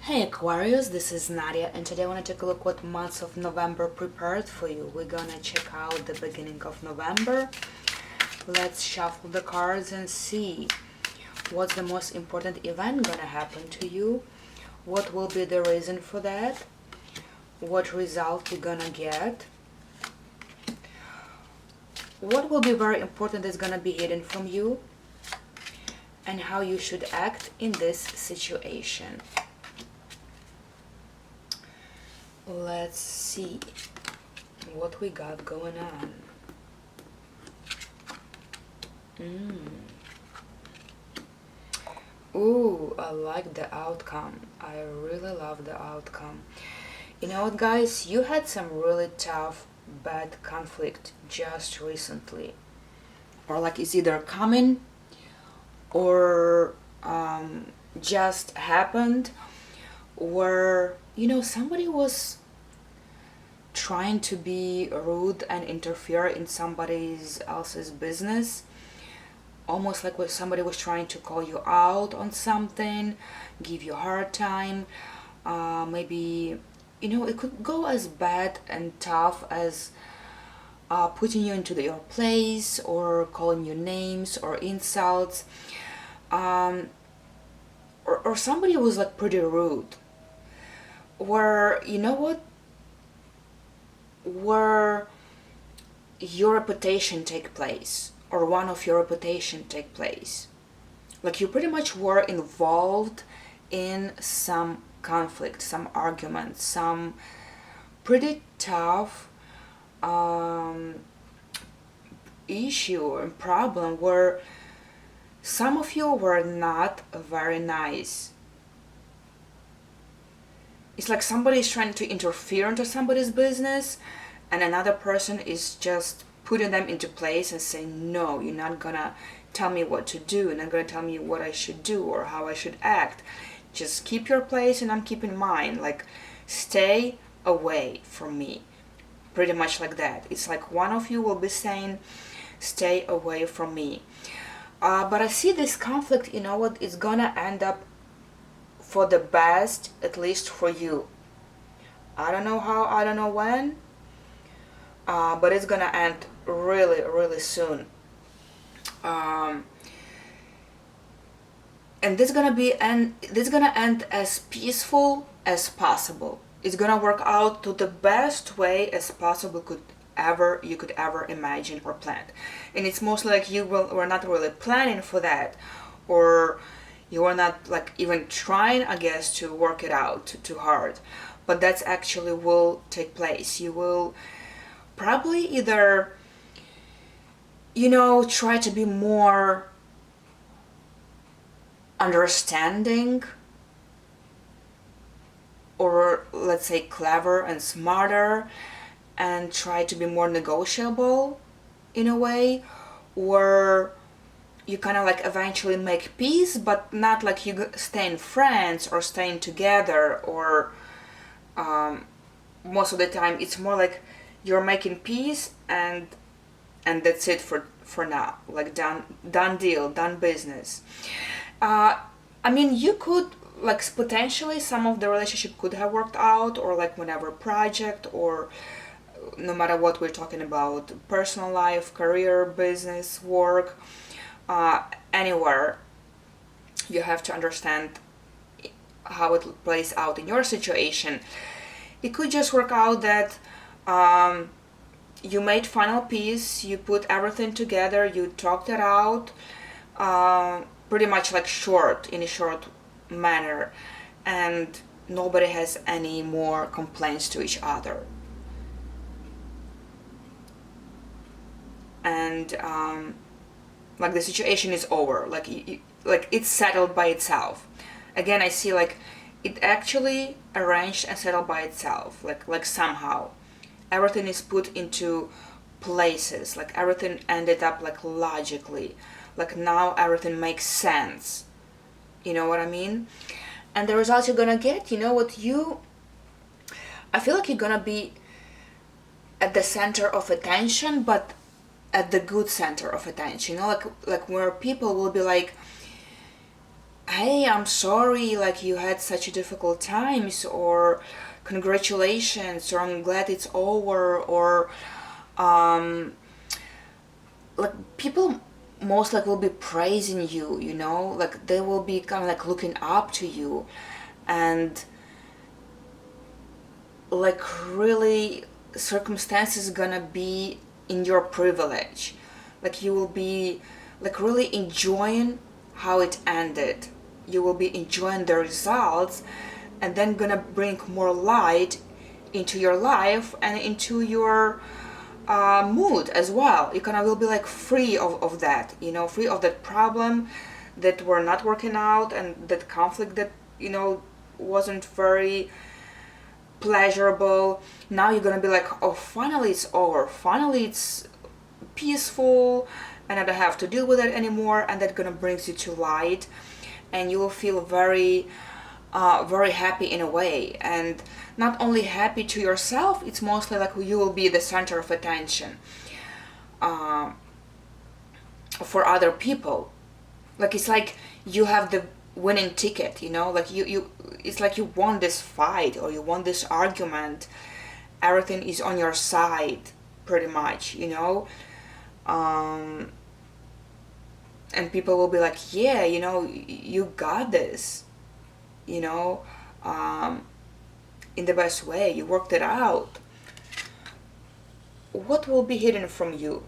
Hey Aquarius, this is Nadia, and today I want to take a look what months of November prepared for you. We're gonna check out the beginning of November. Let's shuffle the cards and see what's the most important event gonna happen to you, what will be the reason for that, what result you're gonna get, what will be very important is gonna be hidden from you, and how you should act in this situation. Let's see what we got going on. Ooh, I like the outcome. I really love the outcome. You know what, guys? You had some really tough, bad conflict just recently. Or like it's either coming or just happened, where somebody was trying to be rude and interfere in somebody else's business, almost like when somebody was trying to call you out on something, give you a hard time. Maybe it could go as bad and tough as putting you into your place or calling you names or insults, or somebody was like pretty rude, where where your reputation take place, or one of your reputation take place. Like you pretty much were involved in some conflict, some argument, some pretty tough issue and problem where some of you were not very nice. It's like somebody is trying to interfere into somebody's business, and another person is just putting them into place and saying, no, you're not gonna tell me what to do, you're not gonna tell me what I should do or how I should act. Just keep your place and I'm keeping mine. Like, stay away from me. Pretty much like that. It's like one of you will be saying, stay away from me. But I see this conflict, it's gonna end up for the best, at least for you. I don't know how, I don't know when, but it's gonna end really, really soon. And this gonna end as peaceful as possible. It's gonna work out to the best way as possible you could ever imagine or plan. And it's mostly like were not really planning for that, or you are not like even trying, I guess, to work it out too hard. But that's actually will take place. You will probably either try to be more understanding, or let's say clever and smarter, and try to be more negotiable in a way, or you kind of like eventually make peace, but not like you staying friends or staying together, or most of the time it's more like you're making peace and that's it for now, like done deal, done business. I mean, you could like potentially some of the relationship could have worked out, or like whenever project, or no matter what we're talking about, personal life, career, business, work, anywhere, you have to understand how it plays out in your situation. It could just work out that you made final peace, you put everything together, you talked it out, pretty much like in a short manner, and nobody has any more complaints to each other. And like the situation is over, like it's settled by itself. Again, I see like it actually arranged and settled by itself, like somehow everything is put into places, like everything ended up like logically, like now everything makes sense, you know what I mean? And the result you're gonna get, I feel like you're gonna be at the center of attention, but at the good center of attention, like where people will be like, hey, I'm sorry, like you had such a difficult times, or congratulations, or I'm glad it's over, or um, like people most like will be praising you, you know, like they will be kind of like looking up to you, and like really circumstances gonna be in your privilege, like you will be like really enjoying how it ended, you will be enjoying the results, and then gonna bring more light into your life and into your mood as well. You kind of will be like free of that, you know, free of that problem that were not working out, and that conflict that, you know, wasn't very pleasurable. Now you're gonna be like, oh, finally it's over, finally it's peaceful, and I don't have to deal with it anymore, and that gonna brings you to light, and you will feel very happy in a way, and not only happy to yourself, it's mostly like you will be the center of attention uh, for other people. Like it's like you have the winning ticket, you know, like you it's like you won this fight, or you won this argument, everything is on your side pretty much, you know. um, and people will be like, yeah, you know, you got this, you know, in the best way, you worked it out. What will be hidden from you?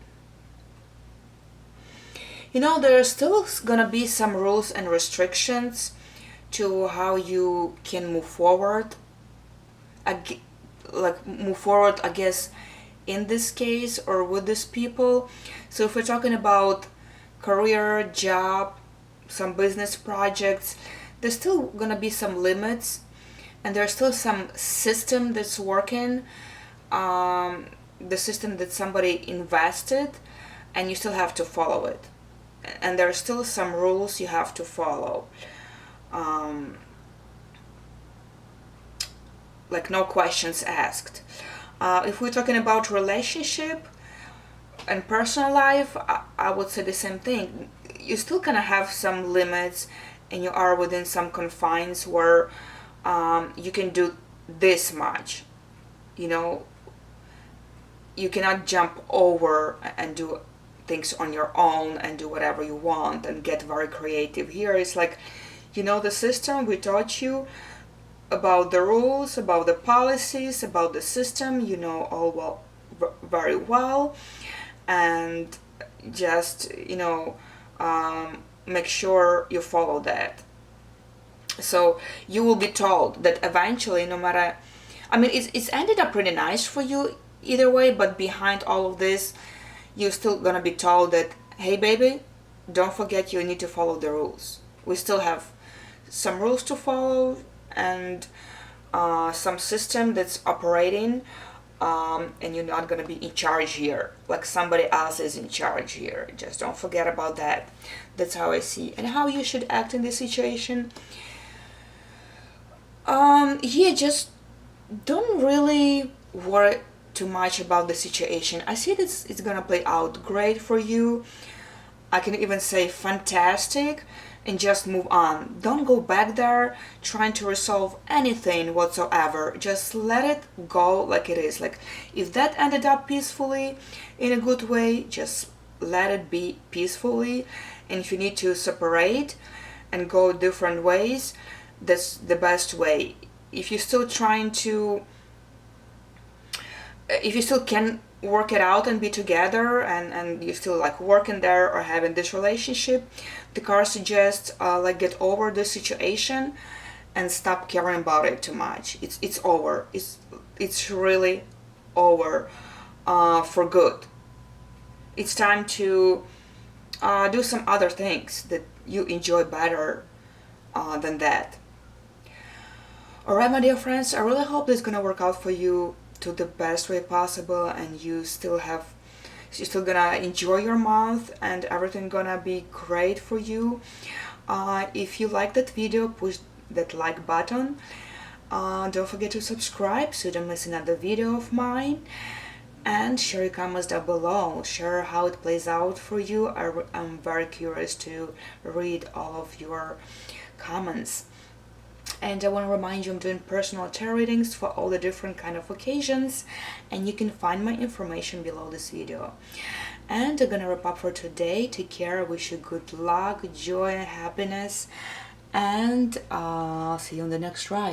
You know, there's still gonna be some rules and restrictions to how you can move forward. Like move forward, I guess, in this case or with these people. So if we're talking about career, job, some business projects, there's still gonna be some limits, and there's still some system that's working, the system that somebody invested, and you still have to follow it, and there are still some rules you have to follow, um, like no questions asked. If we're talking about relationship and personal life, I would say the same thing. You still kind of have some limits, and you are within some confines where you can do this much, you know. You cannot jump over and do things on your own and do whatever you want and get very creative. Here it's like, you know, the system, we taught you about the rules, about the policies, about the system, you know all well, very well, and just, you know, make sure you follow that. So you will be told that eventually, no matter, I mean, it's ended up pretty nice for you either way, but behind all of this, you're still gonna be told that, hey baby, don't forget you need to follow the rules. We still have some rules to follow, and some system that's operating, and you're not gonna be in charge here, like somebody else is in charge here. Just don't forget about that. That's how I see, and how you should act in this situation. Yeah, just don't really worry too much about the situation. I see this it's gonna play out great for you. I can even say fantastic, and just move on. Don't go back there trying to resolve anything whatsoever. Just let it go like it is. Like if that ended up peacefully in a good way, just let it be peacefully. And if you need to separate and go different ways, that's the best way. If you're still trying to, if you still can work it out and be together, and you still like working there or having this relationship, the card suggests like get over the situation and stop caring about it too much. It's over. It's really over for good. It's time to do some other things that you enjoy better than that. Alright, my dear friends, I really hope this is gonna work out for you to the best way possible, and you're still gonna enjoy your month, and everything gonna be great for you. If you like that video, push that like button. Don't forget to subscribe so you don't miss another video of mine, and share your comments down below. Share how it plays out for you. I'm very curious to read all of your comments. And I want to remind you I'm doing personal tarot readings for all the different kind of occasions, and you can find my information below this video. And I'm gonna wrap up for today. Take care. I wish you good luck, joy, and happiness, and see you on the next ride.